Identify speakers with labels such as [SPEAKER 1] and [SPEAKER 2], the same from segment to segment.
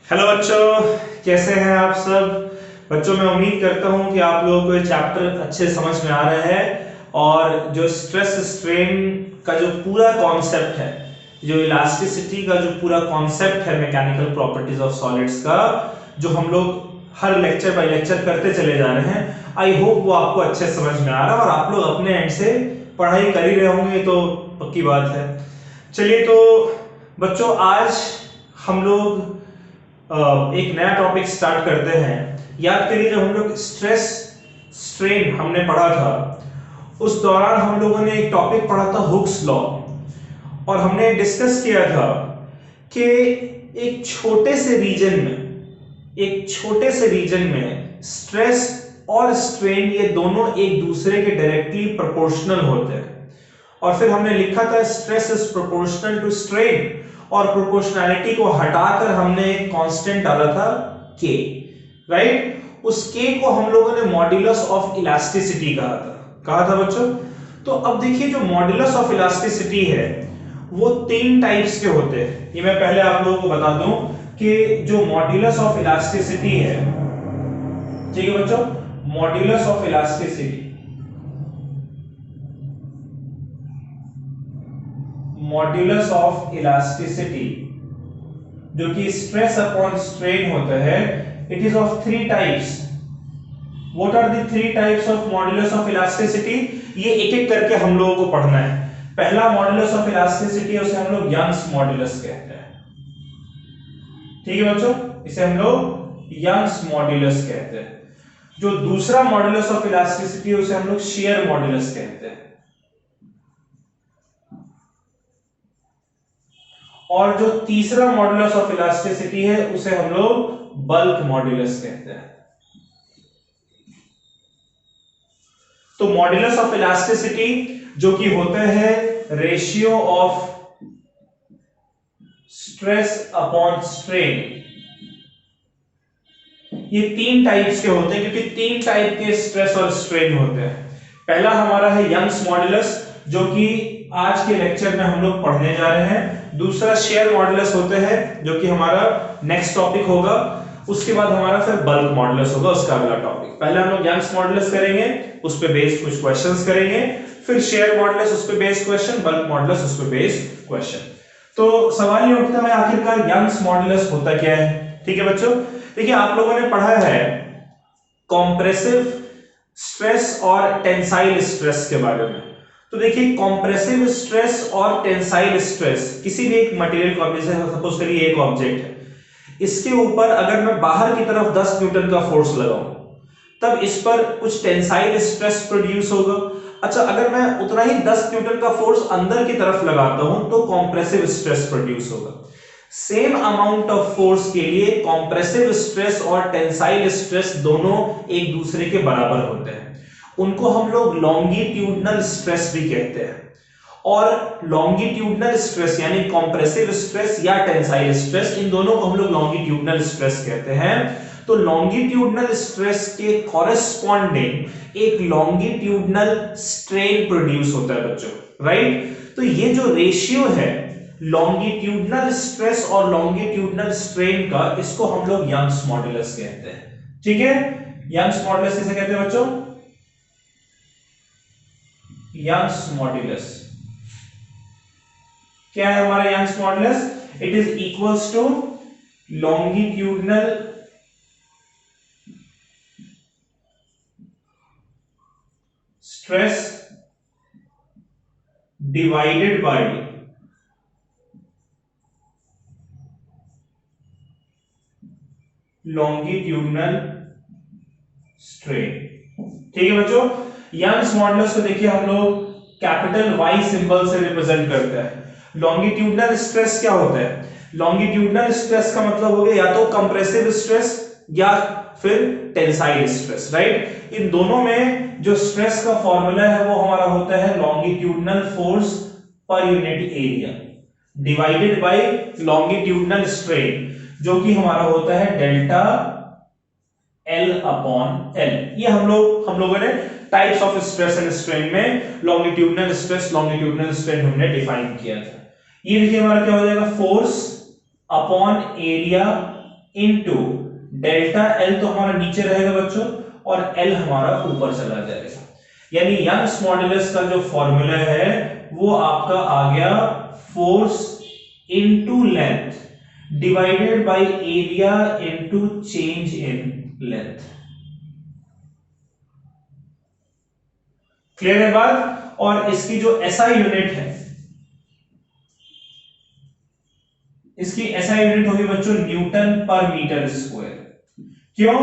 [SPEAKER 1] Hello बच्चों, कैसे हैं आप सब। बच्चों, मैं उम्मीद करता हूं कि आप लोगों को ये चैप्टर अच्छे समझ में आ रहा है और जो स्ट्रेस स्ट्रेन का जो पूरा कॉन्सेप्ट है, जो इलास्टिसिटी का जो पूरा कॉन्सेप्ट है मैकेनिकल प्रॉपर्टीज ऑफ सॉलिड्स का, जो हम लोग हर लेक्चर बाय लेक्चर करते चले जा रहे हैं, आई होप वो आपको अच्छे समझ में आ रहा है और आप लोग अपने एंड से पढ़ाई कर ही रहे होंगे, तो पक्की बात है। चलिए तो बच्चों, आज हम लोग एक नया टॉपिक स्टार्ट करते हैं। याद करिए, जब हम लोग स्ट्रेस स्ट्रेन हमने पढ़ा था, उस दौरान हम लोगों ने एक टॉपिक पढ़ा था हुक्स लॉ, और हमने डिस्कस किया था कि एक छोटे से रीजन में स्ट्रेस और स्ट्रेन ये दोनों एक दूसरे के डायरेक्टली प्रोपोर्शनल होते हैं। और फिर हमने लिखा था stress is proportional to strain, और प्रोपोर्शनैलिटी को हटाकर हमने एक कांस्टेंट डाला था k, राइट। उस k को हम लोगों ने मॉड्यूलस ऑफ इलास्टिसिटी कहा था बच्चों। तो अब देखिए, जो मॉड्यूलस ऑफ इलास्टिसिटी है वो तीन टाइप्स के होते हैं। ये मैं पहले आप लोगों को बता दूं कि जो मॉड्यूलस ऑफ इलास्टिसिटी है, ठीक है बच्चों, modulus of elasticity, modulus of elasticity जो कि स्ट्रेस अपॉन स्ट्रेन होता है, it is of three types. What are the three types of modulus of elasticity? ये एक एक करके हम लोगों को पढ़ना है। पहला मॉड्यूलस ऑफ इलास्टिसिटी, उसे हम लोग यंग्स मॉड्यूलस कहते हैं, ठीक है बच्चों, इसे हम लोग यंग्स मॉड्यूलस कहते हैं। जो दूसरा मॉड्यूलस ऑफ इलास्टिसिटी है, उसे हम लोग शेयर मॉड्यूलस कहते हैं। और जो तीसरा मॉड्यूलस ऑफ इलास्टिसिटी है, उसे हम लोग बल्क मॉड्यूलस कहते हैं। तो मॉड्यूलस ऑफ इलास्टिसिटी जो कि होता है ratio of stress upon strain, ये तीन टाइप्स के होते हैं, क्योंकि तीन टाइप के स्ट्रेस और स्ट्रेन होते हैं। पहला हमारा है यंग्स मॉड्यूलस, जो कि आज के लेक्चर में हम लोग पढ़ने जा रहे हैं। दूसरा शेयर मॉड्यूलस होते हैं, जो कि हमारा नेक्स्ट टॉपिक होगा। उसके बाद हमारा फिर बल्क मॉड्यूलस होगा, उसका अगला टॉपिक। पहले हम लोग यंग्स मॉड्यूलस करेंगे, उस पे बेस्ड कुछ क्वेश्चंस करेंगे, फिर शेयर मॉड्यूलस, उस पे बेस्ड क्वेश्चन, बल्क मॉड्यूलस, उस पे बेस्ड क्वेश्चन। तो सवाल ये उठता है, आखिरकार यंग्स मॉड्यूलस होता क्या है? ठीक है बच्चों, देखिए आप लोगों ने पढ़ा है कॉम्प्रेसिव स्ट्रेस और टेंसाइल स्ट्रेस के बारे में। तो देखिए, कॉम्प्रेसिव स्ट्रेस और टेंसाइल स्ट्रेस किसी भी एक मटेरियल को, जैसे सपोज करिए एक ऑब्जेक्ट है, इसके ऊपर अगर मैं बाहर की तरफ 10 न्यूटन का फोर्स लगाऊं, तब इस पर कुछ टेंसाइल स्ट्रेस प्रोड्यूस होगा। अच्छा, अगर मैं उतना ही 10 न्यूटन का फोर्स अंदर की तरफ लगाता हूं, तो कॉम्प्रेसिव स्ट्रेस प्रोड्यूस होगा। सेम अमाउंट ऑफ फोर्स के लिए कॉम्प्रेसिव स्ट्रेस और टेंसाइल स्ट्रेस दोनों एक दूसरे के बराबर होते हैं। उनको हम लोग लॉन्गिट्यूडनल स्ट्रेस भी कहते हैं। और लॉन्गिट्यूडनल स्ट्रेस यानी कॉम्प्रेसिव स्ट्रेस या टेंसाइल स्ट्रेस, इन दोनों को हम लोग लॉन्गिट्यूडनल स्ट्रेस कहते हैं। तो लॉन्गिट्यूडनल स्ट्रेस के कॉरेस्पॉन्डिंग एक लॉन्गिट्यूडनल स्ट्रेन प्रोड्यूस होता है बच्चों, राइट। तो ये जो रेशियो है लॉन्गिट्यूडनल स्ट्रेस और लॉन्गिट्यूडनल स्ट्रेन का, इसको हम लोग यंग्स मॉड्यूलस कहते हैं। ठीक है, यंग्स मॉड्यूलस किसे कहते हैं बच्चों? यंग्स मॉड्यूलस क्या है हमारा Young's modulus? It is equals to longitudinal stress divided by longitudinal strain. ठीक है बच्चों, यंग्स मॉड्यूलस को देखिए हम लोग कैपिटल Y सिंबल से रिप्रेजेंट करते हैं। लॉन्गिट्यूडनल स्ट्रेस क्या होता है? लॉन्गिट्यूडनल स्ट्रेस का मतलब हो गया या तो कंप्रेसिव स्ट्रेस या फिर टेंसाइल स्ट्रेस, राइट। इन दोनों में जो स्ट्रेस का फॉर्मूला है वो हमारा होता है longitudinal force per unit area divided by longitudinal strain, जो कि हमारा होता है डेल्टा L अपॉन L। ये हम लोगों ने types of stress and strain में लॉन्गिट्यूडनल स्ट्रेस, लॉन्गिट्यूडनल स्ट्रेन हमने डिफाइन किया था। ये देखिए हमारा क्या हो जाएगा, force upon area into delta L, तो हमारा नीचे रहेगा बच्चों, और एल हमारा ऊपर चला जाएगा। यानी यंग्स मॉडुलस का जो फॉर्मूला है वो आपका आ गया force into length divided by area into change in length. Clear है बात? और इसकी जो एसआई यूनिट है, इसकी एसआई यूनिट होगी बच्चों न्यूटन पर मीटर स्क्वायर। क्यों?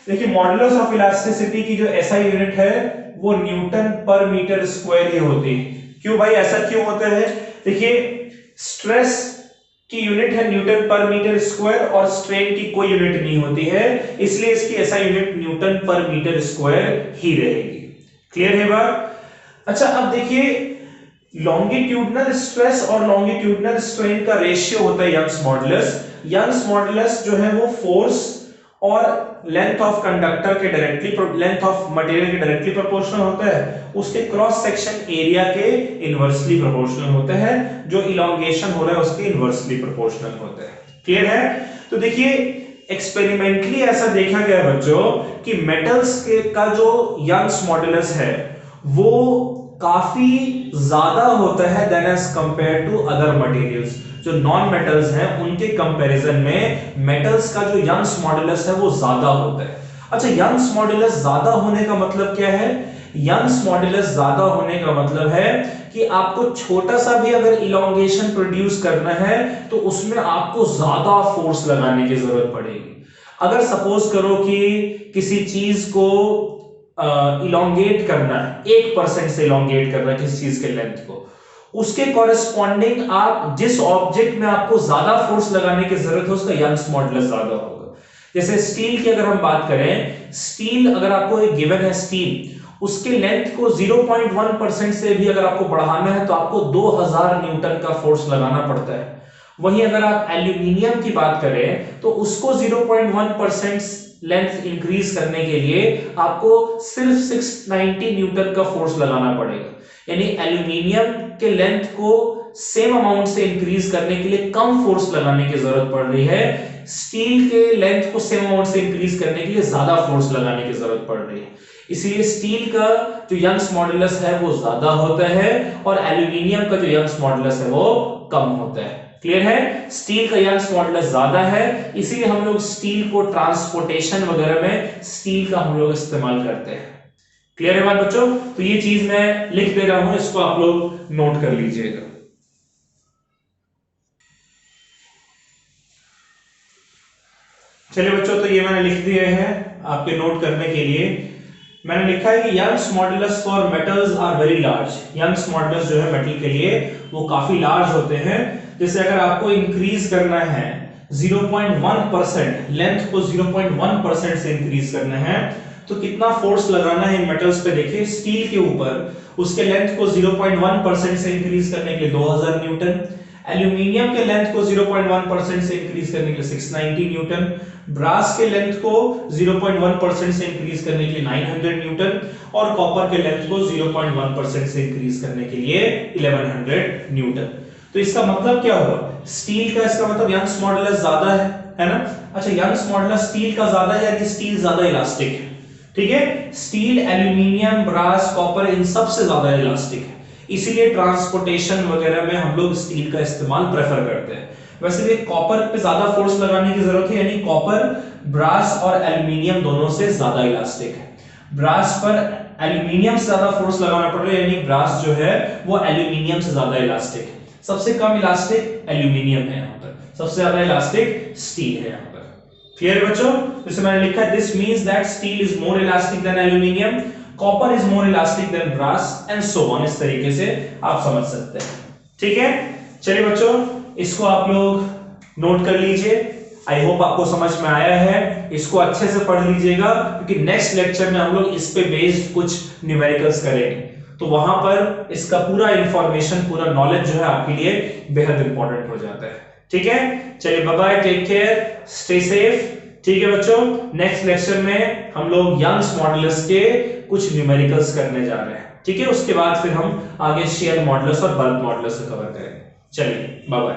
[SPEAKER 1] देखिए मॉडुलस ऑफ इलास्टिसिटी की जो एसआई यूनिट है वो न्यूटन पर मीटर स्क्वायर ही होती है। क्यों भाई, ऐसा क्यों होता है? देखिए स्ट्रेस की यूनिट है न्यूटन पर मीटर स्क्वायर और स्ट्रेन की कोई यूनिट नहीं होती है, इसलिए इसकी एसआई यूनिट न्यूटन पर मीटर स्क्वायर ही रहेगी। क्लियर है बात? अच्छा अब देखिए लॉन्गिट्यूडनल स्ट्रेस और लॉन्गिट्यूडनल स्ट्रेन का रेशियो होता है यंग्स मॉडुलस। यंग्स मॉडुलस जो है वो फोर्स और लेंथ ऑफ कंडक्टर के डायरेक्टली, लेंथ ऑफ मटेरियल के डायरेक्टली प्रोपोर्शनल होता है, उसके क्रॉस सेक्शन एरिया के इनवर्सली प्रोपोर्शनल होता है, जो इलॉन्गेशन हो रहा है उसके इनवर्सली प्रोपोर्शनल होता है। क्लियर है? तो देखिए एक्सपेरिमेंटली ऐसा देखा गया बच्चों कि मेटल्स के का जो यंग्स मॉडुलस है वो काफी ज्यादा होता है then as compare to other materials. जो नॉन मेटल्स हैं उनके कंपैरिजन में मेटल्स का जो यंग्स मॉडुलस है वो ज्यादा होता है। अच्छा यंग्स मॉडुलस ज्यादा होने का मतलब क्या है? यंग्स मॉडुलस ज्यादा होने का मतलब है कि आपको छोटा सा भी अगर इलॉन्गेशन प्रोड्यूस करना है तो उसमें आपको ज्यादा फोर्स लगाने की जरूरत पड़ेगी। अगर सपोज करो कि किसी चीज को इलॉन्गेट करना है, 1% से इलॉन्गेट करना है किसी चीज के लेंथ को, उसके कॉरेस्पॉन्डिंग आप जिस ऑब्जेक्ट में आपको ज्यादा फोर्स लगाने की जरूरत है उसका यंग्स मॉडुलस ज्यादा होगा। जैसे स्टील की अगर हम बात करें, स्टील अगर आपको एक गिवन है स्टील, उसके लेंथ को 0.1% से भी अगर आपको बढ़ाना है तो आपको 2000 न्यूटन का फोर्स लगाना पड़ता है। वहीं अगर आप एल्यूमिनियम की बात करें तो उसको 0.1% लेंथ इंक्रीज करने के लिए आपको सिर्फ 690 न्यूटन का फोर्स लगाना पड़ेगा। यानी एल्यूमिनियम के लेंथ को सेम अमाउंट से इंक्रीज करने के लिए कम फोर्स लगाने की जरूरत पड़ रही है, स्टील के लेंथ को सेम अमाउंट से इंक्रीज करने के लिए ज्यादा फोर्स लगाने की जरूरत पड़ रही है। इसलिए स्टील का जो यंग्स मॉडुलस है वो ज्यादा होता है और एल्यूमिनियम का जो यंग्स मॉडुलस है वो कम होता है। क्लियर है? स्टील का यंग्स मॉडुलस ज्यादा है, इसीलिए हम लोग स्टील को ट्रांसपोर्टेशन वगैरह में स्टील का हम लोग इस्तेमाल करते हैं। क्लियर है बात बच्चों? तो ये चीज मैं लिख दे रहा हूं, इसको आप लोग नोट कर लीजिएगा। चलिए बच्चों, तो ये मैंने लिख दिए हैं आपके नोट करने के लिए। मैंने लिखा है कि Young's modulus for metals are very large. Young's modulus जो है मेटल के लिए वो काफी लार्ज होते हैं। जैसे अगर आपको इंक्रीज करना है 0.1%, लेंथ को 0.1% से इंक्रीज करना है तो कितना फोर्स लगाना है मेटल्स पे? देखिए स्टील के ऊपर उसके लेंथ को 0.1% से इंक्रीज करने के लिए 2000 न्यूटन, एल्यूमिनियम के लेंथ को 0.1% से इंक्रीज करने के लिए 690 न्यूटन, ब्रास के लेंथ को 0.1% से इंक्रीज करने के लिए 900 न्यूटन और कॉपर के लेंथ को 0.1% से इंक्रीज करने के लिए 1100 न्यूटन। तो इसका मतलब क्या होगा? स्टील का इसका मतलब यंग्स मॉडुलस ज्यादा है ना? अच्छा यंग्स मॉडुलस स्टील का ज्यादा है यानी स्टील ज्यादा इलास्टिक है। ठीक है? स्टील, एल्यूमिनियम, ब्रास, कॉपर इन सब से ज्यादा इलास्टिक है, इसीलिए ट्रांसपोर्टेशन वगैरह में हम लोग स्टील का इस्तेमाल प्रेफर करते हैं। वैसे भी कॉपर पे ज्यादा फोर्स लगाने की जरूरत है, यानी कॉपर ब्रास और एल्यूमिनियम दोनों से ज्यादा इलास्टिक है। ब्रास पर एल्यूमिनियम से ज्यादा फोर्स लगाना पड़ रहा है, यानी ब्रास जो है वो एल्यूमिनियम से ज्यादा इलास्टिक है। सबसे कम इलास्टिक एल्यूमिनियम है यहाँ पर, सबसे ज्यादा इलास्टिक स्टील है यहाँ पर। क्लियर बच्चों? जैसे मैंने लिखा है this means that steel is more elastic than aluminium, copper is more elastic than brass and so on. इस तरीके से आप समझ सकते हैं। ठीक है? चलिए बच्चों, इसको आप लोग नोट कर लीजिए। आई होप आपको समझ में आया है। इसको अच्छे से पढ़ लीजिएगा क्योंकि नेक्स्ट लेक्चर में हम लोग इस पे बेस्ड कुछ न्यूमेरिकल्स करेंगे, तो वहां पर इसका पूरा इंफॉर्मेशन, पूरा नॉलेज जो है आपके लिए बेहद इंपॉर्टेंट हो जाता है। ठीक है? चलिए bye bye, take care, stay safe. ठीक है बच्चों, नेक्स्ट लेक्चर में हम लोग यंग्स मॉडुलस के कुछ न्यूमेरिकल्स करने जा रहे हैं। ठीक है? उसके बाद फिर हम आगे शेयर मॉडुलस और बल्क मॉडुलस को कवर करेंगे। चलिए बाय बाय।